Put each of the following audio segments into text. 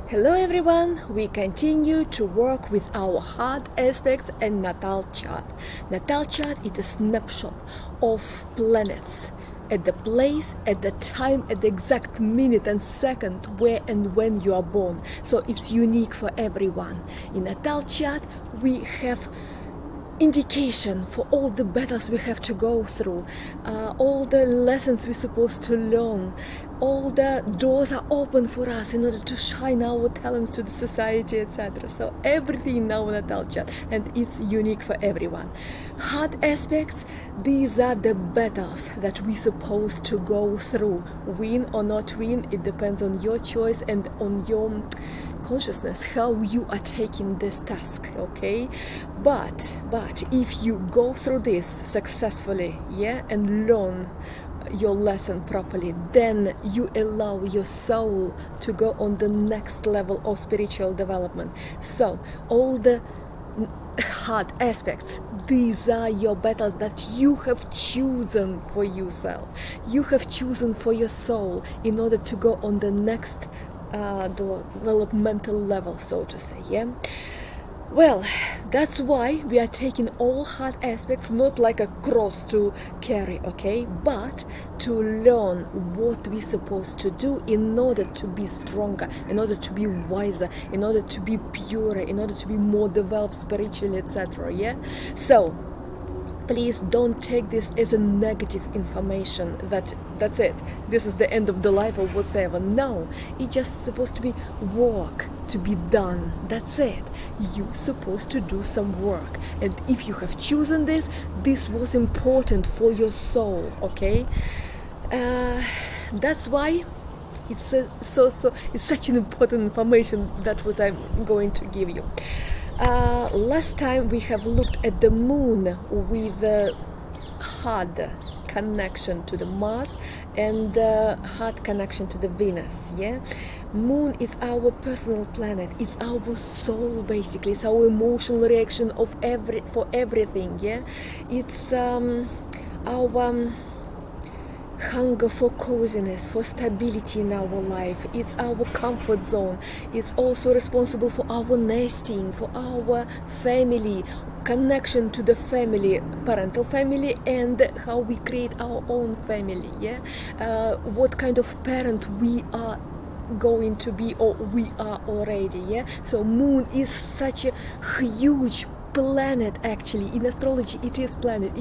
Hello everyone, we continue to work with our hard aspects and Natal Chart. Natal Chart is a snapshot of planets at the place, at the time, at the exact minute and second where and when you are born. So it's unique for everyone. In Natal Chart we have indication for all the battles we have to go through, all the lessons we're supposed to learn, all the doors are open for us in order to shine our talents to the society, etc. So everything in our Natal Chart, and it's unique for everyone. Hard aspects, these are the battles that we're supposed to go through. Win or not win, it depends on your choice and on your consciousness, how you are taking this task, okay? But if you go through this successfully, and learn your lesson properly, then you allow your soul to go on the next level of spiritual development. So all the hard aspects, these are your battles that you have chosen for yourself, you have chosen for your soul in order to go on the next developmental level, so to say. Well, that's why we are taking all hard aspects not like a cross to carry, okay, but to learn what we're supposed to do in order to be stronger, in order to be wiser, in order to be purer, in order to be more developed spiritually, etc. So please don't take this as a negative information that's it, this is the end of the life or whatever. No, it's just supposed to be work to be done. That's it. You're supposed to do some work, and if you have chosen this was important for your soul, okay? That's why it's it's such an important information. That's what I'm going to give you. Last time we have looked at the moon with a hard connection to the Mars and hard connection to the Venus. Moon is our personal planet, it's our soul, basically, it's our emotional reaction for everything. It's our hunger for coziness, for stability in our life. It's our comfort zone. It's also responsible for our nesting, for our family, connection to the family, parental family, and how we create our own family. What kind of parent we are going to be, or we are already. So moon is such a huge planet. Actually, in astrology it is planet,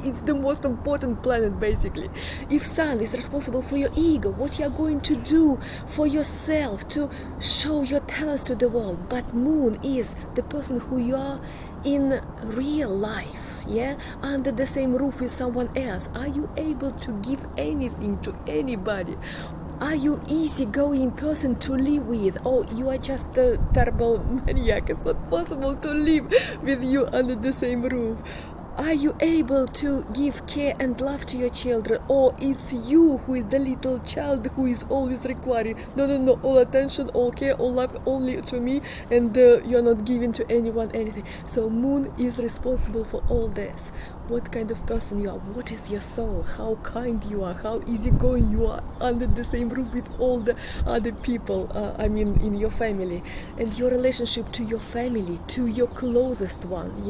it's the most important planet, basically. If sun is responsible for your ego, what you are going to do for yourself to show your talents to the world, but moon is the person who you are in real life, under the same roof with someone else. Are you able to give anything to anybody? Are you easygoing person to live with, or you are just a terrible maniac? It's not possible to live with you under the same roof. Are you able to give care and love to your children, or it's you who is the little child who is always requiring no, all attention, all care, all love only to me, and you're not giving to anyone anything? So moon is responsible for all this. What kind of person you are, what is your soul, how kind you are, how easygoing you are under the same roof with all the other people, in your family, and your relationship to your family, to your closest one,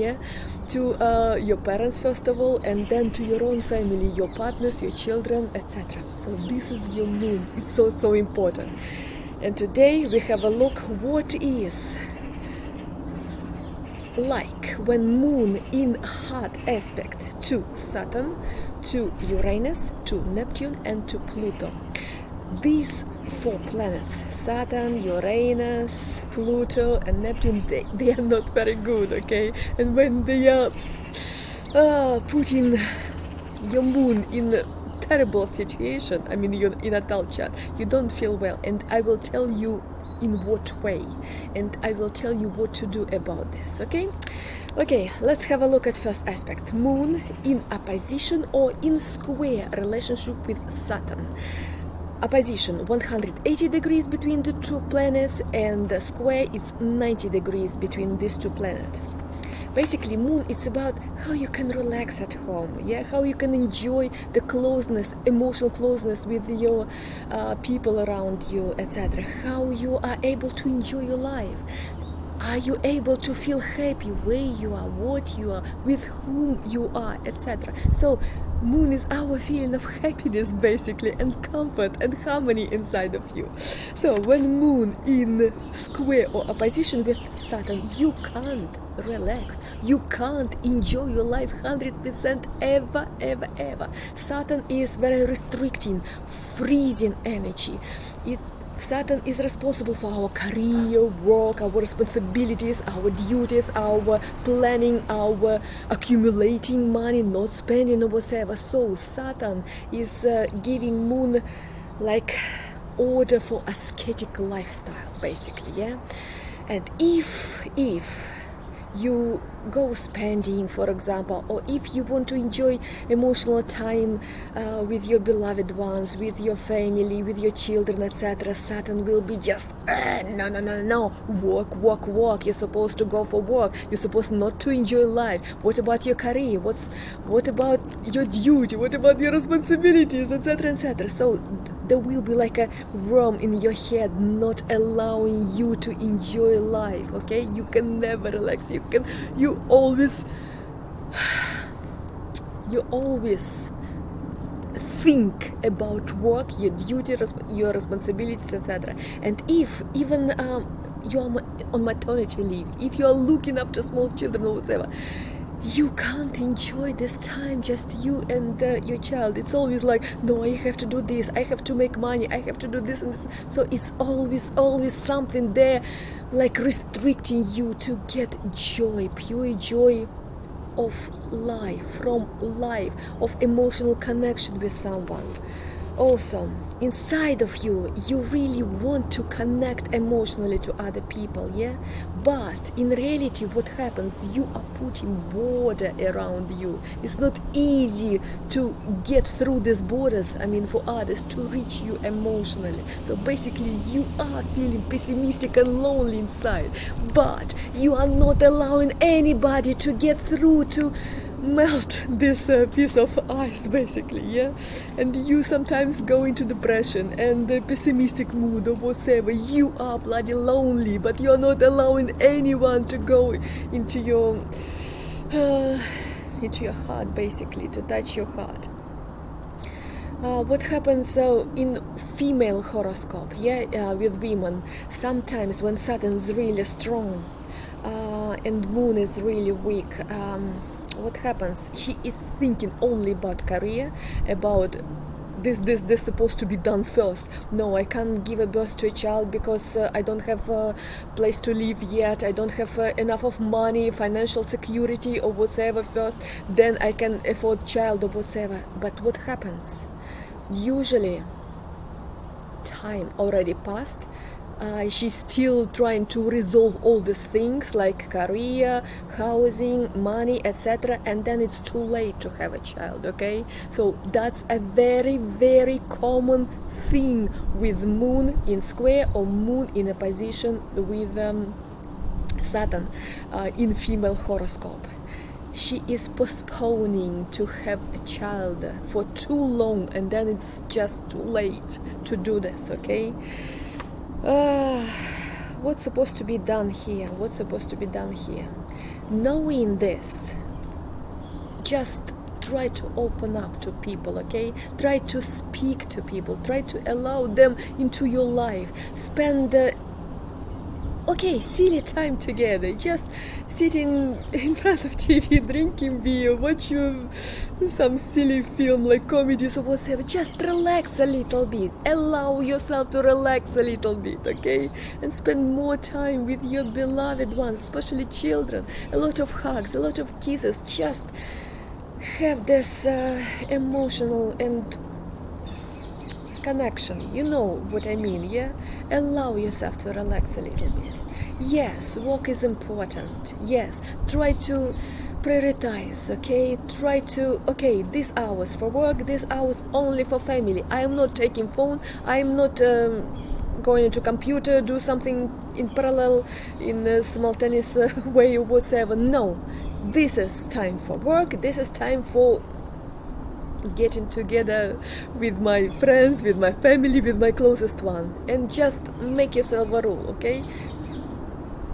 to your parents first of all, and then to your own family, your partners, your children, etc. So this is your moon. It's so important. And today we have a look what is like when moon in hard aspect to Saturn, to Uranus, to Neptune, and to Pluto. These four planets, Saturn, Uranus, Pluto, and Neptune, they are not very good, okay? And when they are putting your moon in a terrible situation, in a Natal Chart, you don't feel well, and I will tell you in what way, and I will tell you what to do about this, okay? Let's have a look at first aspect. Moon in opposition or in square relationship with Saturn. Opposition 180 degrees between the two planets, and the square is 90 degrees between these two planets. Basically, moon, it's about how you can relax at home, yeah, how you can enjoy the closeness, emotional closeness with your people around you, etc. How you are able to enjoy your life. Are you able to feel happy where you are, what you are, with whom you are, etc. So moon is our feeling of happiness, basically, and comfort and harmony inside of you. So when moon in square or opposition with Saturn, you can't relax, you can't enjoy your life 100% ever, ever, ever. Saturn is very restricting, freezing energy. Saturn is responsible for our career, work, our responsibilities, our duties, our planning, our accumulating money, not spending or whatever. So Saturn is giving moon like order for ascetic lifestyle, basically, yeah. And if you go spending, for example, or if you want to enjoy emotional time with your beloved ones, with your family, with your children, etc., Saturn will be just no, work. You're supposed to go for work. You're supposed not to enjoy life. What about your career? What about your duty? What about your responsibilities, etc. So there will be like a worm in your head not allowing you to enjoy life. Okay, you can never relax. You always think about work, your duty, your responsibilities, etc. And if even you are on maternity leave, if you are looking after small children or whatever, you can't enjoy this time, just you and your child. It's always like, no, I have to do this, I have to make money, I have to do this and this. So it's always something there like restricting you to get joy, pure joy of life, from life, of emotional connection with someone. Also, inside of you, you really want to connect emotionally to other people, yeah? But in reality, what happens, you are putting border around you. It's not easy to get through these borders, for others to reach you emotionally. So basically, you are feeling pessimistic and lonely inside, but you are not allowing anybody to get through to melt this piece of ice, basically, yeah. And you sometimes go into depression and the pessimistic mood or whatever. You are bloody lonely, but you're not allowing anyone to go into your heart, basically, to touch your heart. What happens in female horoscope, with women, sometimes when Saturn is really strong and moon is really weak, what happens? She is thinking only about career, about this supposed to be done first. No, I can't give a birth to a child because I don't have a place to live yet. I don't have enough of money, financial security or whatever first. Then I can afford child or whatever. But what happens? Usually, time already passed. She's still trying to resolve all these things like career, housing, money, etc. And then it's too late to have a child, okay? So that's a very, very common thing with moon in square or moon in opposition with Saturn in female horoscope. She is postponing to have a child for too long, and then it's just too late to do this, okay? What's supposed to be done here? Knowing this, just try to open up to people, okay? Try to speak to people. Try to allow them into your life. Spend silly time together. Just sitting in front of TV, drinking beer, watch some silly film like comedies or whatever. Just relax a little bit. Allow yourself to relax a little bit, okay? And spend more time with your beloved ones, especially children. A lot of hugs, a lot of kisses. Just have this emotional and connection. You know what I mean, yeah? Allow yourself to relax a little bit. Yes, work is important. Yes, try to prioritize, okay? Try to, these hours for work, these hours only for family. I am not taking phone, I am not going into computer, do something in parallel, in a simultaneous way or whatsoever. No, this is time for work, this is time for getting together with my friends, with my family, with my closest one, and just make yourself a rule, okay?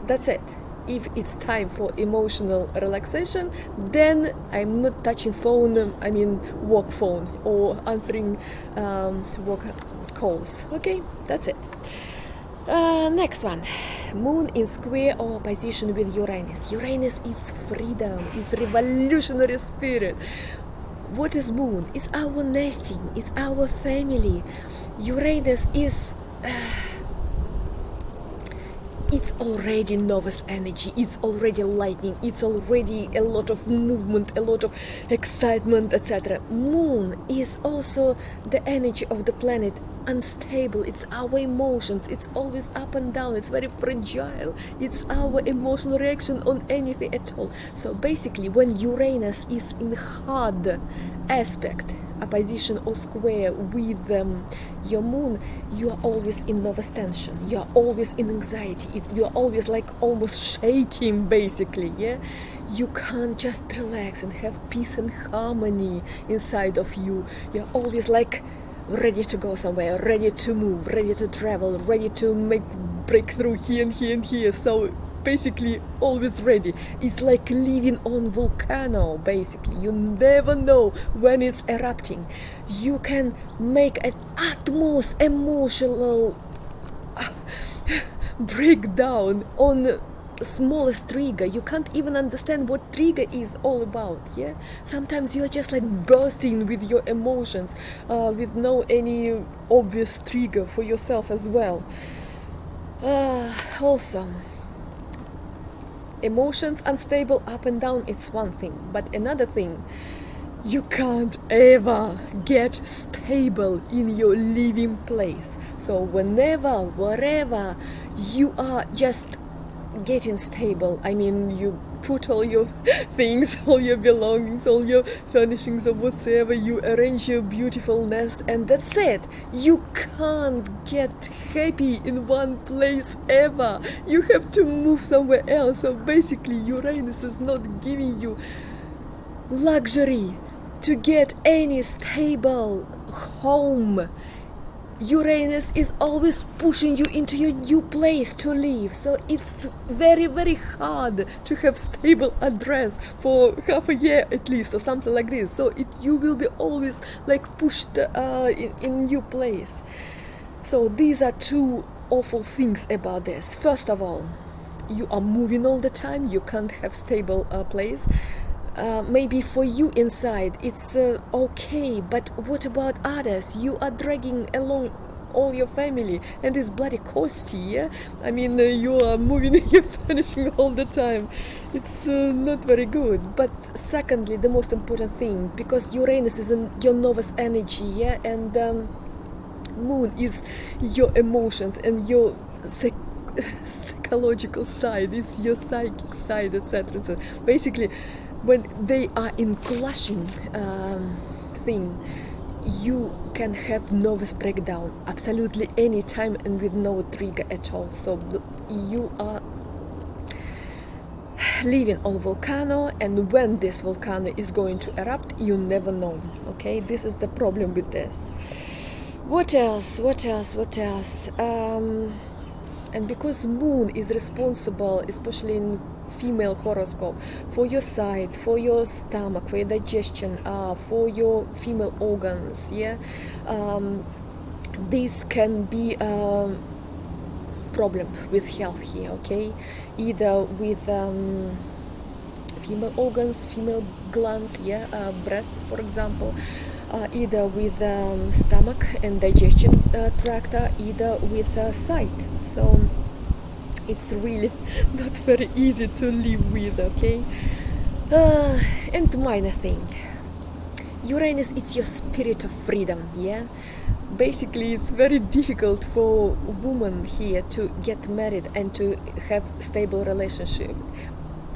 That's it. If it's time for emotional relaxation, then I'm not touching phone, work phone, or answering work calls, okay? That's it. Next one, Moon in square or opposition with Uranus. Uranus is freedom, is revolutionary spirit. What is Moon? It's our nesting, it's our family. Uranus is it's already novice energy, it's already lightning, it's already a lot of movement, a lot of excitement, etc. Moon is also the energy of the planet, unstable, it's our emotions, it's always up and down, it's very fragile, it's our emotional reaction on anything at all. So basically, when Uranus is in hard aspect, opposition or square with your moon, you are always in nervous tension, you are always in anxiety, you are always like almost shaking basically, yeah? You can't just relax and have peace and harmony inside of you. You're always like ready to go somewhere, ready to move, ready to travel, ready to make breakthrough here and here and here. So basically always ready. It's like living on volcano basically. You never know when it's erupting. You can make an utmost emotional breakdown on smallest trigger. You can't even understand what trigger is all about, yeah? Sometimes you're just like bursting with your emotions with no any obvious trigger for yourself as well. Also, emotions unstable, up and down, it's one thing, but another thing, you can't ever get stable in your living place. So whenever, wherever you are just getting stable, I mean, you put all your things, all your belongings, all your furnishings or whatsoever, you arrange your beautiful nest, and that's it. You can't get happy in one place ever. You have to move somewhere else. So basically Uranus is not giving you luxury to get any stable home. Uranus is always pushing you into your new place to live, so it's very, very hard to have stable address for half a year at least, or something like this. So you will be always like pushed in new place. So these are two awful things about this. First of all, you are moving all the time, you can't have stable place. Maybe for you inside it's okay, but what about others? You are dragging along all your family, and it's bloody costly, yeah? I mean, you are moving your furnishing all the time. It's not very good. But secondly, the most important thing, because Uranus is in your novice energy, yeah, and Moon is your emotions and your psychological side, it's your psychic side, etc., etc. Basically, when they are in clashing thing, you can have nervous breakdown absolutely any time and with no trigger at all. So you are living on volcano, and when this volcano is going to erupt, you never know. Okay, this is the problem with this. What else? And because Moon is responsible, especially in female horoscope, for your side, for your stomach, for your digestion, for your female organs, yeah, this can be a problem with health here, okay? Either with female organs, female glands, yeah, breast, for example, either with stomach and digestion tract, either with sight. So it's really not very easy to live with, okay? And minor thing, Uranus, it's your spirit of freedom, yeah? Basically, it's very difficult for women here to get married and to have stable relationship.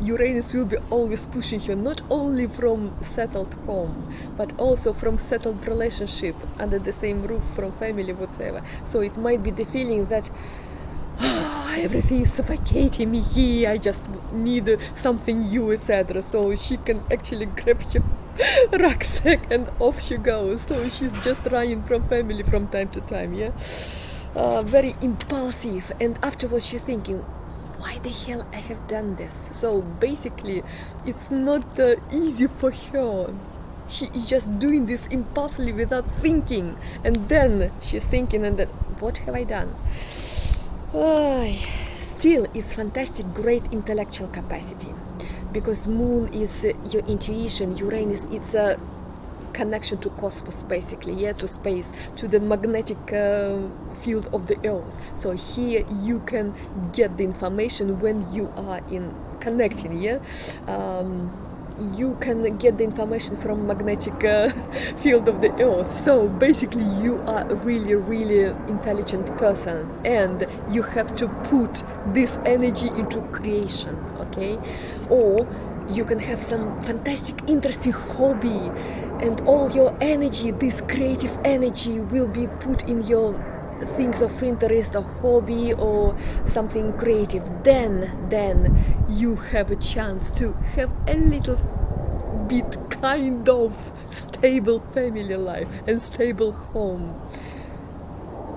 Uranus will be always pushing her, not only from settled home, but also from settled relationship, under the same roof, from family, whatsoever. So it might be the feeling that everything is suffocating me here, I just need something new, etc. So she can actually grab her rucksack and off she goes. So she's just running from family from time to time, yeah? Very impulsive, and afterwards she's thinking, why the hell I have done this? So basically it's not easy for her. She is just doing this impulsively without thinking, and then she's thinking, and then what have I done? Still, it's fantastic, great intellectual capacity, because Moon is your intuition, Uranus it's a connection to cosmos, basically, yeah, to space, to the magnetic field of the Earth. So here you can get the information when you are in connecting, yeah. You can get the information from magnetic field of the Earth. So basically you are a really, really intelligent person, and you have to put this energy into creation, okay? Or you can have some fantastic, interesting hobby, and all your energy, this creative energy, will be put in your things of interest or hobby or something creative. Then you have a chance to have a little bit kind of stable family life and stable home.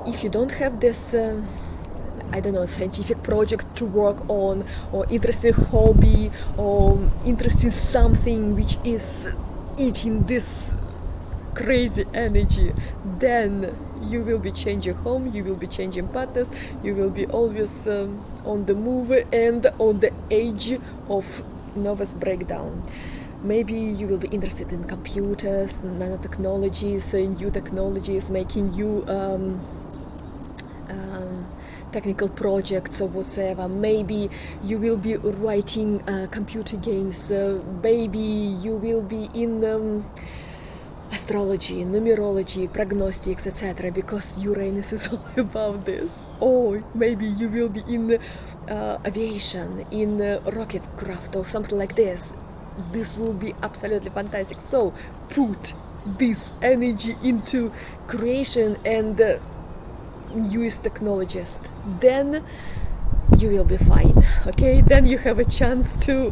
If you don't have this I don't know, scientific project to work on, or interesting hobby, or interesting something which is eating this crazy energy, then you will be changing home, you will be changing partners, you will be always on the move and on the edge of nervous breakdown. Maybe you will be interested in computers, nanotechnologies, new technologies, making new technical projects or whatsoever. Maybe you will be writing computer games. Maybe you will be in astrology, numerology, prognostics, etc. Because Uranus is all about this. Or maybe you will be in aviation, in rocket craft or something like this. This will be absolutely fantastic. So put this energy into creation and newest technologies, then you will be fine, okay? Then you have a chance to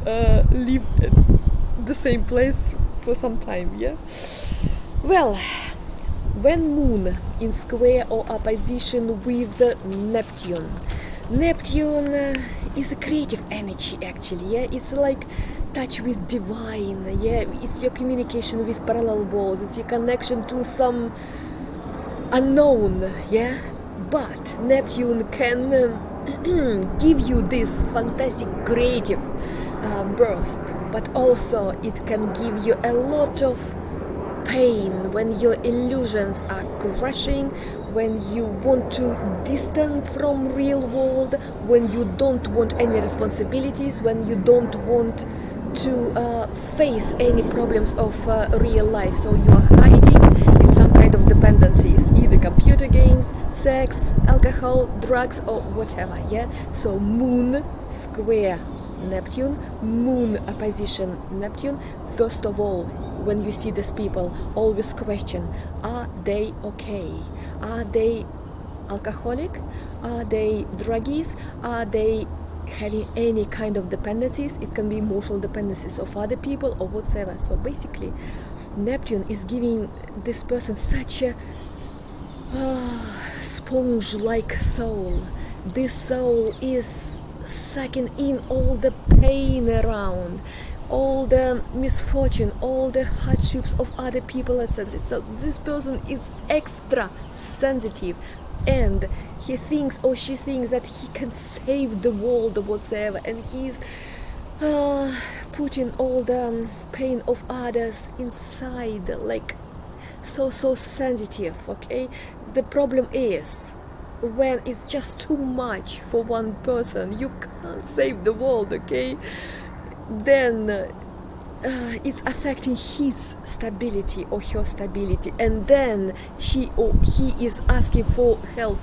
live at the same place for some time, yeah? Well, when Moon in square or opposition with Neptune, Neptune is a creative energy, actually, yeah? It's like touch with divine, yeah? It's your communication with parallel worlds, it's your connection to some unknown, yeah? But Neptune can give you this fantastic creative burst, but also it can give you a lot of pain when your illusions are crashing, when you want to distance from real world, when you don't want any responsibilities, when you don't want to face any problems of real life. So you are hiding in some kind of dependencies, either computer games, sex, alcohol, drugs, or whatever, yeah? So Moon square Neptune, Moon opposition Neptune. First of all, when you see these people, always question, are they okay? Are they alcoholic? Are they druggies? Are they having any kind of dependencies? It can be emotional dependencies of other people or whatsoever. So basically, Neptune is giving this person such a sponge-like soul. This soul is sucking in all the pain around, all the misfortune, all the hardships of other people, etc. So this person is extra sensitive, and he thinks or she thinks that he can save the world or whatsoever, and he's putting all the pain of others inside, like so sensitive, okay? The problem is, when it's just too much for one person, you can't save the world, okay? Then it's affecting his stability or her stability, and then she or he is asking for help,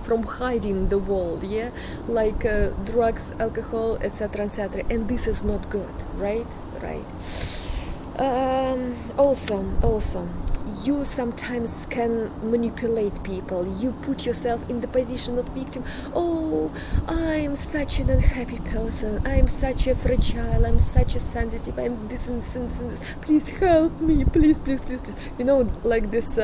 from hiding the world, yeah, like drugs, alcohol, etc., etc. And this is not good, right? Also, you sometimes can manipulate people. You put yourself in the position of victim. Oh, I'm such an unhappy person. I'm such a fragile. I'm such a sensitive. I'm this and this. Please help me. Please. Like this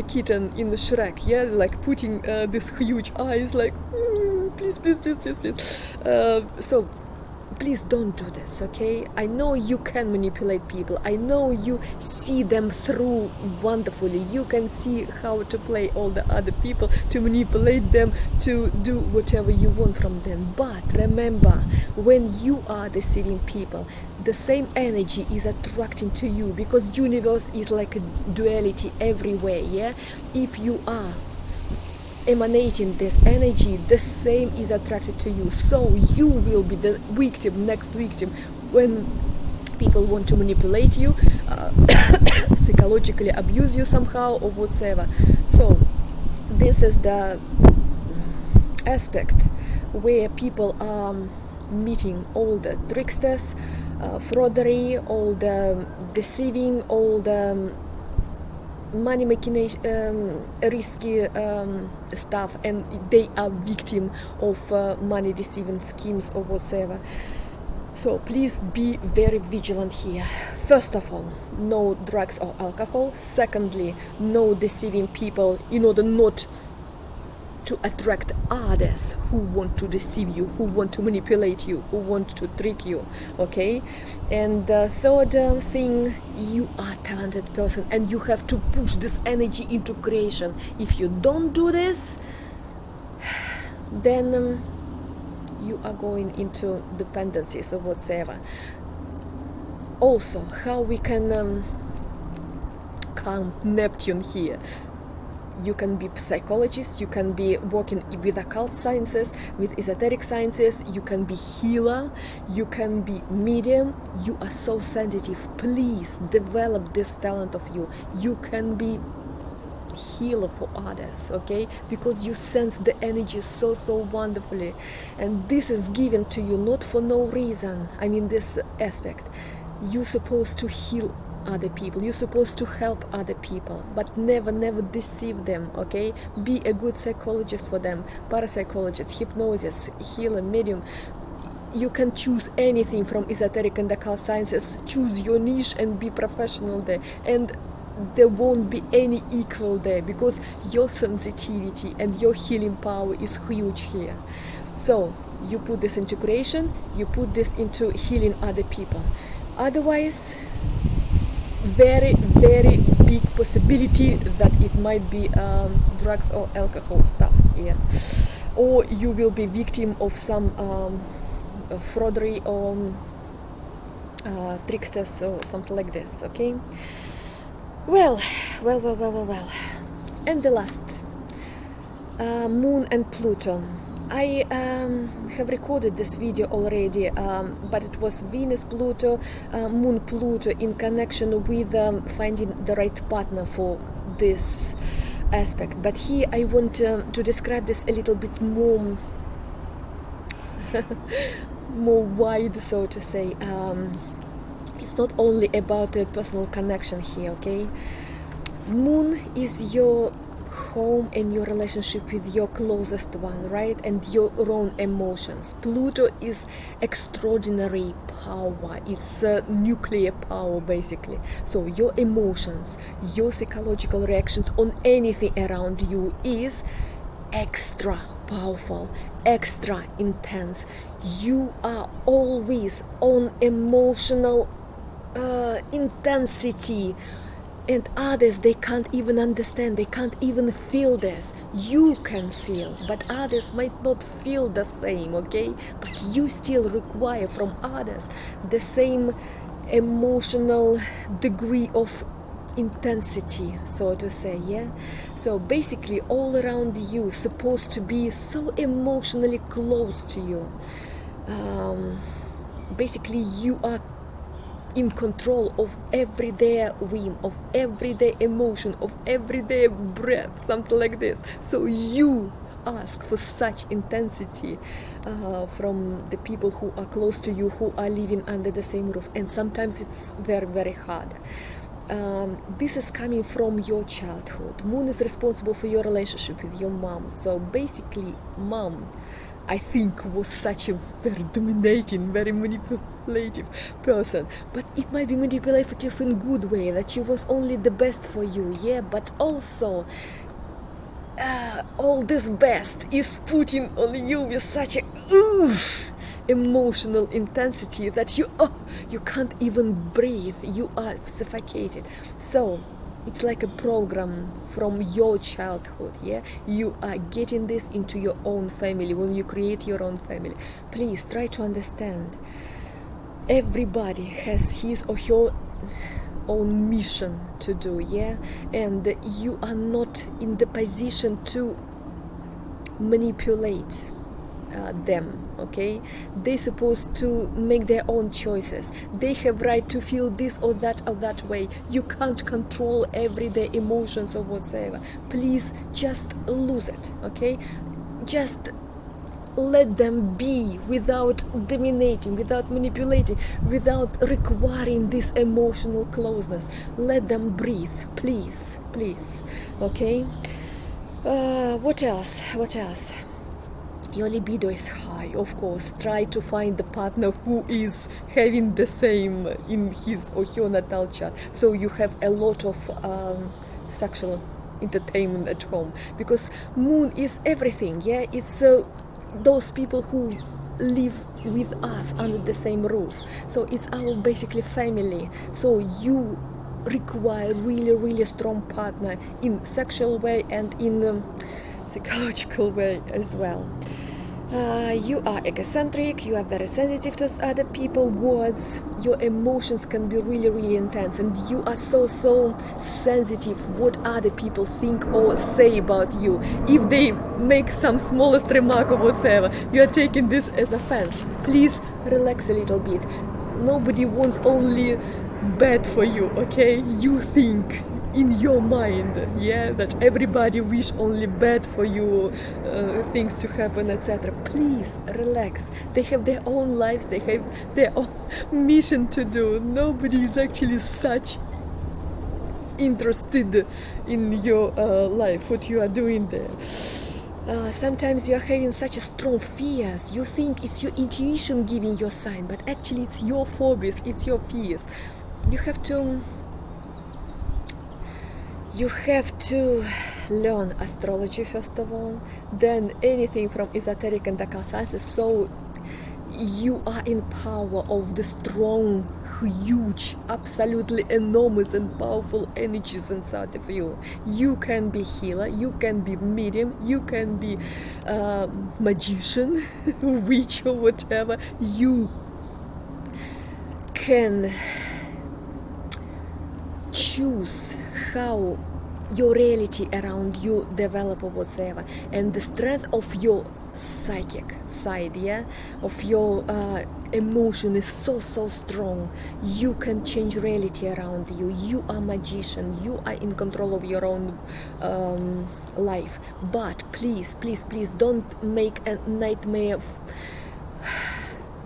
kitten in the Shrek, yeah, like putting this huge eyes, like please. So please don't do this, okay? I know you can manipulate people. I know you see them through wonderfully. You can see how to play all the other people, to manipulate them, to do whatever you want from them. But remember, when you are deceiving people, the same energy is attracting to you, because universe is like a duality everywhere, yeah? If you are emanating this energy, the same is attracted to you. So you will be the next victim when people want to manipulate you, psychologically abuse you somehow or whatever. So this is the aspect where people are meeting all the tricksters, fraudery, all the deceiving, all the money making risky stuff, and they are victim of money deceiving schemes or whatever. So please be very vigilant here. First of all, no drugs or alcohol. Secondly, no deceiving people in order not to attract others who want to deceive you, who want to manipulate you, who want to trick you, okay? And the third thing, you are a talented person and you have to push this energy into creation. If you don't do this, then you are going into dependencies or whatsoever. Also, how we can calm Neptune here. You can be psychologist, you can be working with occult sciences, with esoteric sciences, you can be healer, you can be medium. You are so sensitive. Please develop this talent of you. You can be healer for others, okay? Because you sense the energy so wonderfully, and this is given to you not for no reason. I mean, this aspect, you're supposed to heal other people, you're supposed to help other people, but never deceive them, okay? Be a good psychologist for them, parapsychologist, hypnosis, healer, medium. You can choose anything from esoteric and occult sciences. Choose your niche and be professional there, and there won't be any equal there, because your sensitivity and your healing power is huge here. So you put this into creation, you put this into healing other people. Otherwise, very big possibility that it might be drugs or alcohol stuff, yeah. Or you will be victim of some fraudery or tricksters or something like this, okay? Well. And the last, Moon and Pluto. I have recorded this video already, but it was Venus Pluto, Moon Pluto in connection with finding the right partner for this aspect. But here I want to describe this a little bit more more wide, so to say. It's not only about a personal connection here, okay? Moon is your home and your relationship with your closest one, right? And your own emotions. Pluto is extraordinary power. It's nuclear power, basically. So your emotions, your psychological reactions on anything around you is extra powerful, extra intense. You are always on emotional intensity, and others, they can't even understand, they can't even feel this. You can feel, but others might not feel the same, okay? But you still require from others the same emotional degree of intensity, so to say, yeah? So basically all around you supposed to be so emotionally close to you. Basically you are in control of everyday whim, of everyday emotion, of everyday breath, something like this. So you ask for such intensity from the people who are close to you, who are living under the same roof, and sometimes it's very, very hard. This is coming from your childhood. Moon is responsible for your relationship with your mom. So basically, mom, I think, was such a very dominating, very manipulative person. But it might be manipulative in good way, that she was only the best for you, yeah, but also all this best is putting on you with such a emotional intensity that you can't even breathe, you are suffocated. So it's like a program from your childhood, yeah? You are getting this into your own family when you create your own family. Please try to understand. Everybody has his or her own mission to do, yeah? And you are not in the position to manipulate them, okay? They're supposed to make their own choices. They have right to feel this or that way. You can't control everyday emotions or whatsoever. Please just lose it, okay? Just let them be without dominating, without manipulating, without requiring this emotional closeness. Let them breathe, please, please, okay? What else? Your libido is high, of course. Try to find the partner who is having the same in his or her natal chart. So you have a lot of sexual entertainment at home. Because moon is everything, yeah? It's those people who live with us under the same roof. So it's our basically family. So you require really, really strong partner in sexual way and in psychological way as well. You are egocentric, you are very sensitive to other people, your emotions can be really, really intense, and you are so sensitive what other people think or say about you. If they make some smallest remark or whatever, you are taking this as offense. Please relax a little bit. Nobody wants only bad for you, okay? You think in your mind, yeah, that everybody wish only bad for you, things to happen, etc. Please relax. They have their own lives, they have their own mission to do. Nobody is actually such interested in your life, what you are doing there. Sometimes you are having such a strong fears. You think it's your intuition giving your sign, but actually it's your phobias, it's your fears. You have to learn astrology first of all, then anything from esoteric and occult sciences, so you are in power of the strong, huge, absolutely enormous and powerful energies inside of you. You can be healer, you can be medium, you can be magician, witch or whatever. You can choose how your reality around you develop or whatsoever, and the strength of your psychic side, yeah, of your emotion is so strong. You can change reality around you. You are magician, you are in control of your own life. But please don't make a nightmare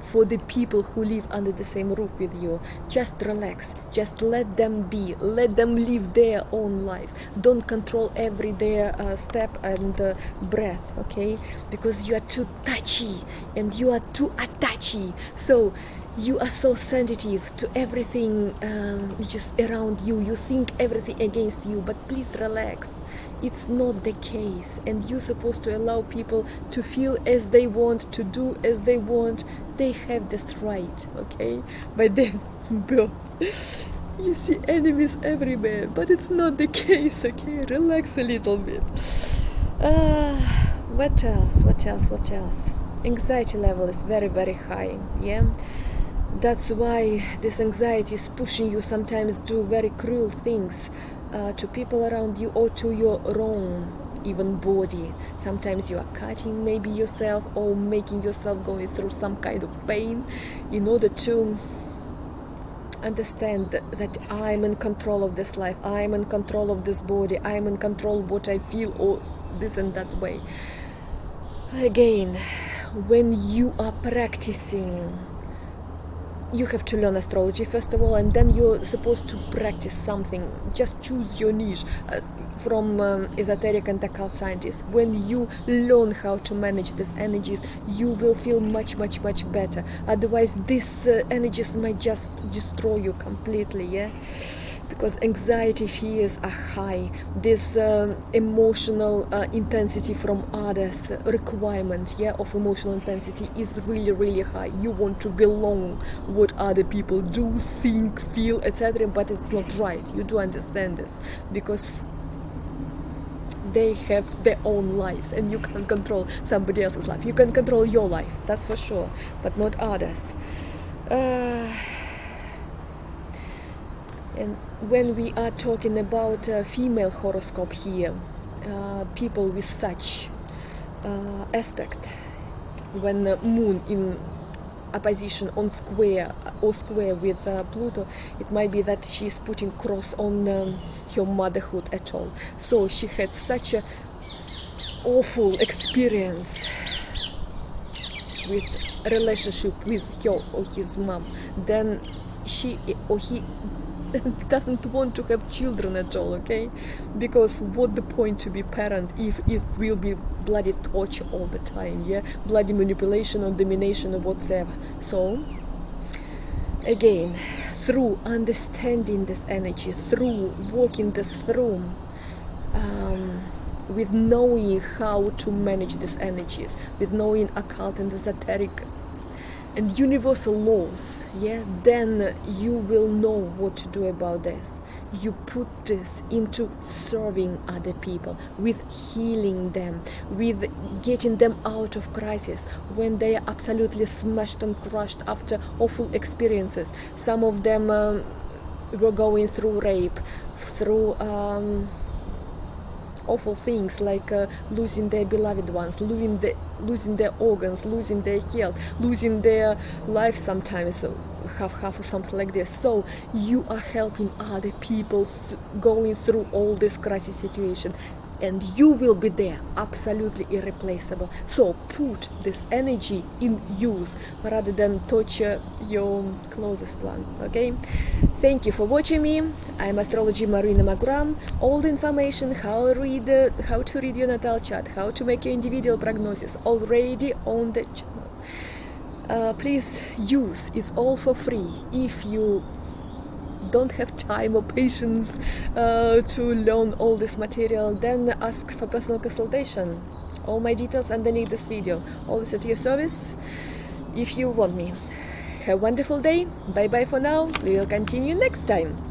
for the people who live under the same roof with you. Just relax, just let them be, let them live their own lives. Don't control every their step and breath, okay? Because you are too touchy and you are too attachy. So you are so sensitive to everything which is around you. You think everything against you, but please relax. It's not the case, and you're supposed to allow people to feel as they want, to do as they want. They have this right, okay? By their birth. You see enemies everywhere, but it's not the case, okay? Relax a little bit. What else? Anxiety level is very high, yeah? That's why this anxiety is pushing you sometimes do very cruel things to people around you or to your own even body. Sometimes you are cutting maybe yourself or making yourself going through some kind of pain in order to understand that I'm in control of this life, I'm in control of this body, I'm in control of what I feel, or this and that way. Again, when you are practicing, you have to learn astrology first of all, and then you're supposed to practice something. Just choose your niche from esoteric and occult scientists. When you learn how to manage these energies, you will feel much better. Otherwise, these energies might just destroy you completely, yeah? Because anxiety, fears are high. This emotional intensity from others, requirement, yeah, of emotional intensity is really high. You want to belong what other people do, think, feel, etc. But it's not right. You do understand this, because they have their own lives, and you can't control somebody else's life. You can control your life, that's for sure, but not others. And when we are talking about female horoscope here, people with such aspect, when moon in opposition on square or square with Pluto, it might be that she's putting cross on her motherhood at all. So she had such a awful experience with relationship with her or his mom, then she or he doesn't want to have children at all, okay? Because what the point to be parent if it will be bloody torture all the time, yeah? Bloody manipulation or domination or whatsoever. So, again, through understanding this energy, through walking this through, with knowing how to manage these energies, with knowing occult and esoteric and universal laws, yeah, then you will know what to do about this. You put this into serving other people, with healing them, with getting them out of crisis when they are absolutely smashed and crushed after awful experiences. Some of them were going through rape, through awful things like losing their beloved ones, losing their organs, losing their health, losing their life sometimes, half or something like this. So you are helping other people going through all this crisis situation, and you will be there, absolutely irreplaceable. So put this energy in use rather than torture your closest one, okay? Thank you for watching me. I'm Astrology Marina Magram. All the information, how to read your natal chart, how to make your individual prognosis, already on the channel. Please use, it's all for free. If you don't have time or patience to learn all this material, then ask for personal consultation. All my details underneath this video, always at your service if you want me. Have a wonderful day. Bye bye for now. We will continue next time.